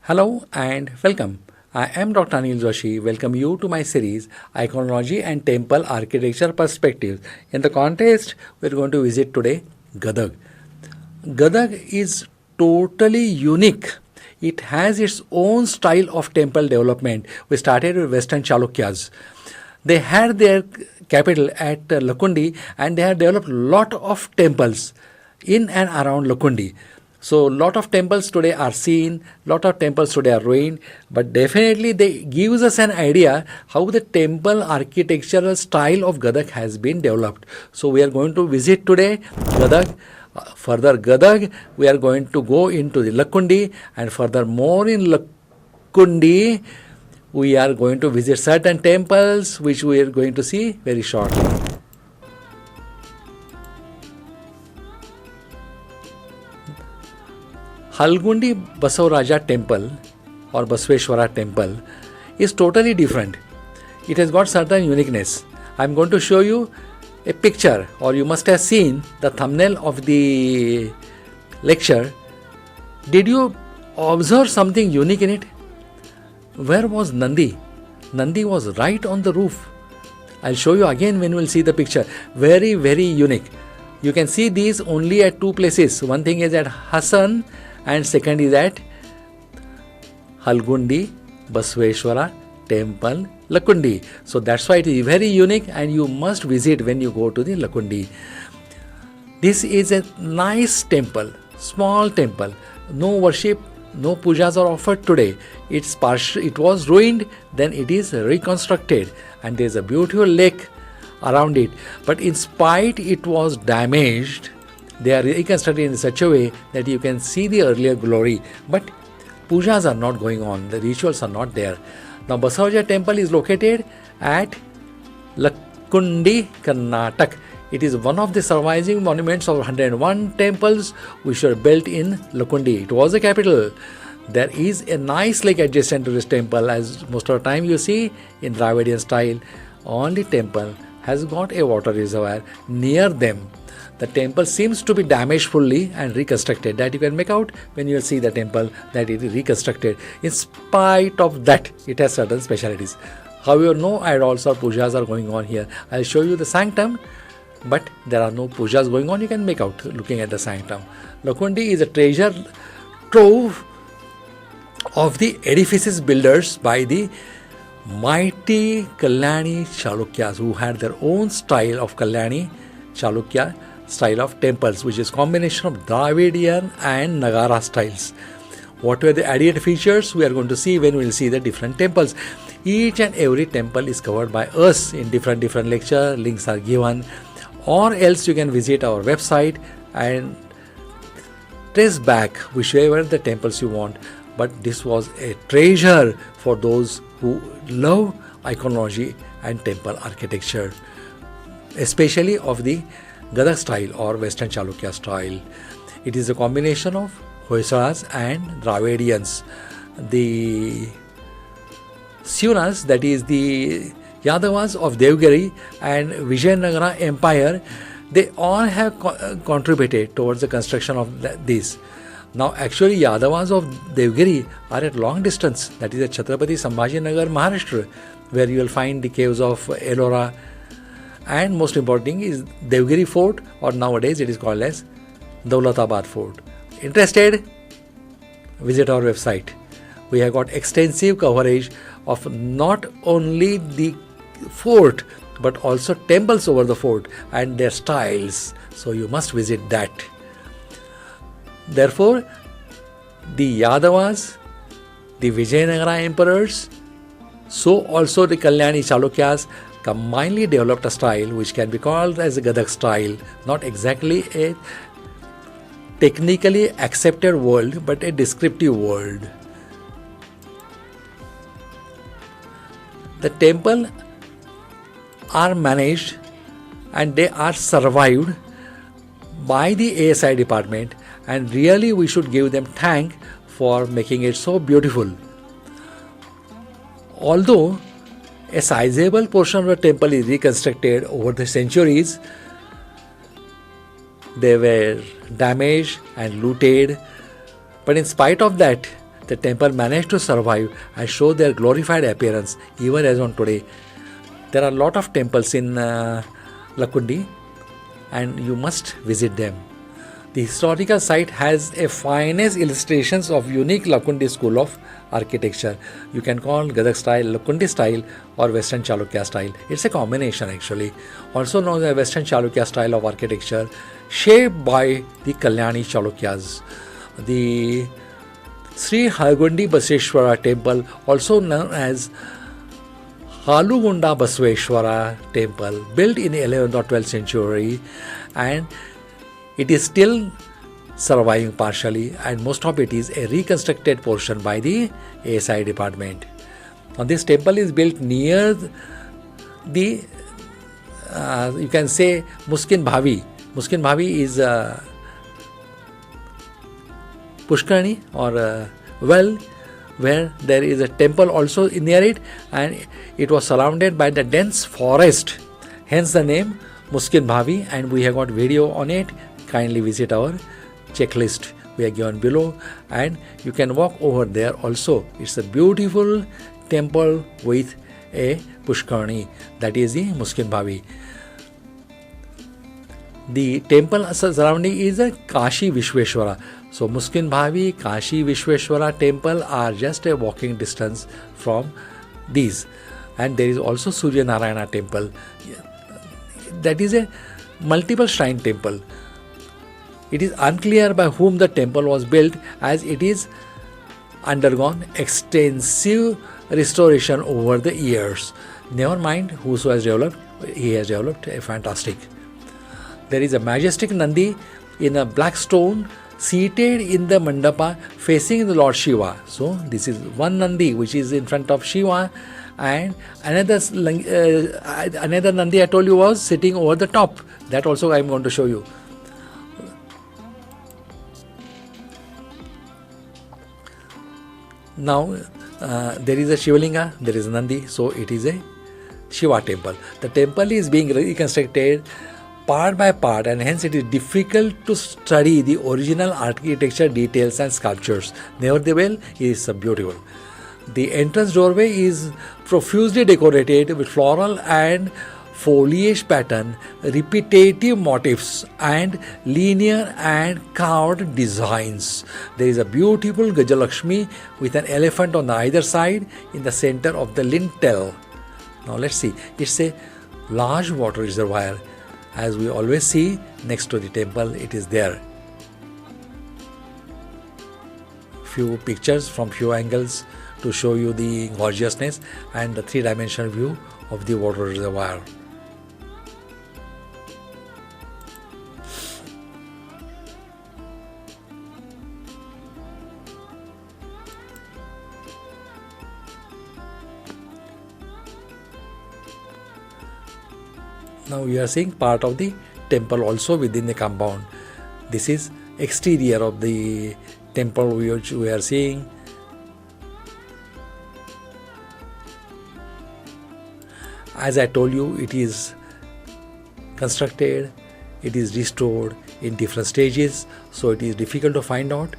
Hello and welcome. I am Dr. Anil Joshi. Welcome you to my series Iconology and Temple Architecture Perspectives. In the context, we are going to visit today Gadag. Gadag is totally unique. It has its own style of temple development. We started with Western Chalukyas. They had their capital at Halagundi and they have developed lot of temples in and around Halagundi. So lot of temples today are seen, lot of temples today are ruined, but definitely they gives us an idea how the temple architectural style of Gadag has been developed. So we are going to visit today Gadag. Further Gadag, we are going to go into the Halagundi, and furthermore in Halagundi, we are going to visit certain temples which we are going to see very shortly. Halgundi Basavaraja temple or Basveshwara temple is totally different. It has got certain uniqueness. I am going to show you a picture, or you must have seen the thumbnail of the lecture. Did you observe something unique in it? Where was Nandi? Nandi was right on the roof. I'll show you again when we'll see the picture. Very, very unique. You can see these only at two places. One thing is at Hassan and second is at Halgundi Basveshwara temple Halagundi. So that's why it is very unique and you must visit when you go to the Halagundi. This is a nice temple, small temple. No worship, no pujas are offered today. It was ruined, then it is reconstructed, and there is a beautiful lake around it. But in spite it was damaged, they are reconstructed in such a way that you can see the earlier glory. But pujas are not going on, the rituals are not there. Now Basavaraja temple is located at Halagundi, Karnataka. It is one of the surviving monuments of 101 temples which were built in Halagundi. It was the capital. There is a nice lake adjacent to this temple, as most of the time you see in Dravidian style. Only temple has got a water reservoir near them. The temple seems to be damaged fully and reconstructed. That you can make out when you will see the temple, that it is reconstructed. In spite of that, it has certain specialities. However, no idols or pujas are going on here. I will show you the sanctum, but there are no pujas going on. You can make out looking at the sanctum. Halagundi is a treasure trove of the edifices builders by the mighty Kalyani Chalukyas, who had their own style of Kalyani Chalukya style of temples, which is combination of Dravidian and Nagara styles. What were the added features? We are going to see when we will see the different temples. Each and every temple is covered by us in different lecture. Links are given, or else you can visit our website and trace back whichever the temples you want. But this was a treasure for those who love iconology and temple architecture, especially of the Gadag style or Western Chalukya style. It is a combination of Hoysalas and Dravidians. The Sunas, that is the Yadavas of Devgiri and Vijayanagara Empire, they all have contributed towards the construction of this. Now actually Yadavas of Devgiri are at long distance, that is at Chhatrapati Sambhajinagar, Maharashtra, where you will find the caves of Ellora, and most important thing is Devgiri Fort, or nowadays it is called as Daulatabad Fort. Interested? Visit our website. We have got extensive coverage of not only the fort but also temples over the fort and their styles. So you must visit that. Therefore, the Yadavas, the Vijayanagara emperors, so also the Kalyani Chalukyas combinedly developed a style which can be called as a Gadag style. Not exactly a technically accepted word, but a descriptive word. The temple are managed and they are survived by the ASI department, and really we should give them thanks for making it so beautiful. Although a sizable portion of the temple is reconstructed over the centuries, they were damaged and looted, but in spite of that, the temple managed to survive and show their glorified appearance even as on today. There are a lot of temples in Lakundi, and you must visit them. The historical site has a finest illustrations of unique Lakundi school of architecture. You can call Gadak style, Lakundi style, or Western Chalukya style. It's a combination actually. Also known as Western Chalukya style of architecture, shaped by the Kalyani Chalukyas. The Sri Halgundi Baseshwara temple, also known as Halugunda Basveshwara temple, built in 11th or 12th century, and it is still surviving partially, and most of it is a reconstructed portion by the ASI department. Now this temple is built near the you can say Muskin Bhavi. Muskin Bhavi is Pushkarni or well, where there is a temple also near it, and it was surrounded by the dense forest, hence the name Muskin Bhavi, and we have got video on it. Kindly visit our checklist we are given below, and you can walk over there also. It's a beautiful temple with a Pushkarni, that is the Muskin Bhavi. The temple surrounding is a Kashi Vishweshwara. So Muskin Bhavi, Kashi Vishweshwara temple are just a walking distance from these. And there is also Surya Narayana temple. That is a multiple shrine temple. It is unclear by whom the temple was built, as it is undergone extensive restoration over the years. Never mind who has developed, he has developed a fantastic. There is a majestic Nandi in a black stone seated in the mandapa facing the Lord Shiva. So this is one Nandi which is in front of Shiva, and another Nandi I told you was sitting over the top. That also I am going to show you. Now there is a Shivalinga, there is a Nandi, so it is a Shiva temple. The temple is being reconstructed part by part, and hence it is difficult to study the original architecture details and sculptures. Nevertheless, it is beautiful. The entrance doorway is profusely decorated with floral and foliage pattern, repetitive motifs, and linear and carved designs. There is a beautiful Gajalakshmi with an elephant on either side in the center of the lintel. Now let's see. It's a large water reservoir. As we always see next to the temple, it is there. Few pictures from few angles to show you the gorgeousness and the three-dimensional view of the water reservoir. Now we are seeing part of the temple also within the compound. This is exterior of the temple which we are seeing. As I told you, it is constructed, it is restored in different stages, so it is difficult to find out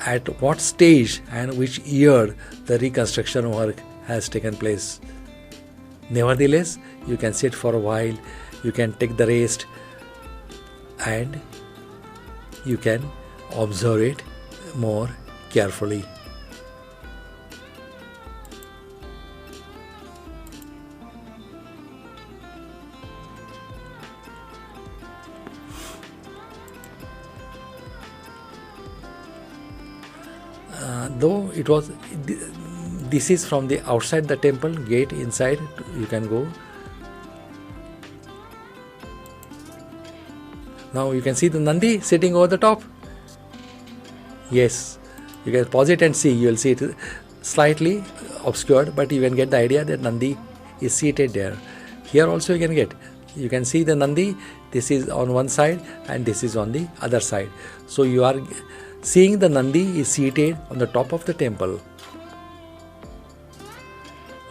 at what stage and which year the reconstruction work has taken place. Nevertheless, you can sit for a while, you can take the rest, and you can observe it more carefully. Though it was, this is from the outside the temple gate, inside you can go. Now you can see the Nandi sitting over the top. Yes, you can pause it and see, you will see it slightly obscured, but you can get the idea that Nandi is seated there. Here also you can see the Nandi, this is on one side and this is on the other side. So you are seeing the Nandi is seated on the top of the temple.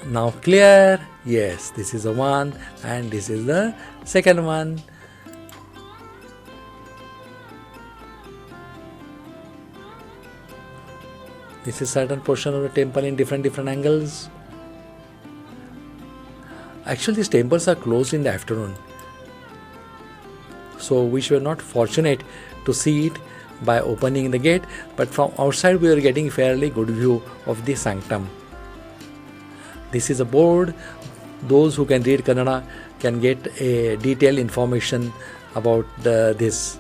Now clear? Yes, this is the one and this is the second one. This is certain portion of the temple in different angles. Actually, these temples are closed in the afternoon, so we were not fortunate to see it by opening the gate, but from outside we are getting fairly good view of the sanctum. This is a board. Those who can read Kannada can get a detailed information about this.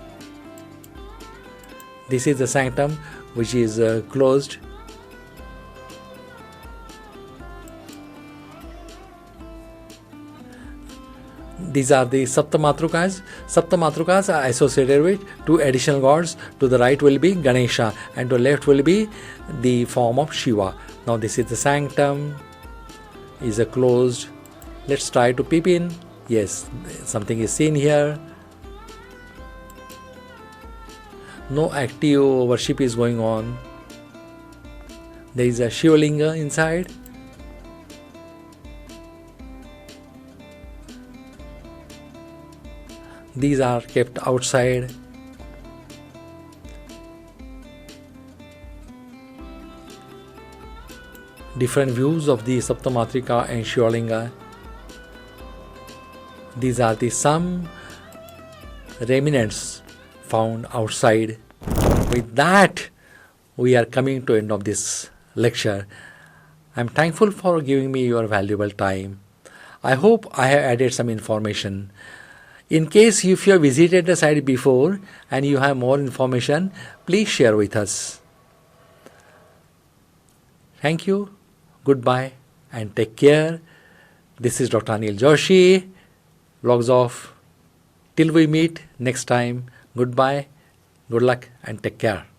This is the sanctum which is closed. These are the Saptamatrukas. Saptamatrukas are associated with two additional gods. To the right will be Ganesha and to the left will be the form of Shiva. Now this is the sanctum. Is a closed. Let's try to peep in. Yes, something is seen here. No active worship is going on. There is a Shivalinga inside. These are kept outside. Different views of the Saptamatrika and Shivalinga. These are the some remnants found outside. With that, we are coming to end of this lecture. I am thankful for giving me your valuable time. I hope I have added some information. In case if you have visited the site before and you have more information, please share with us. Thank you, goodbye and take care. This is Dr. Anil Joshi. Logs off. Till we meet next time. Goodbye, good luck and take care.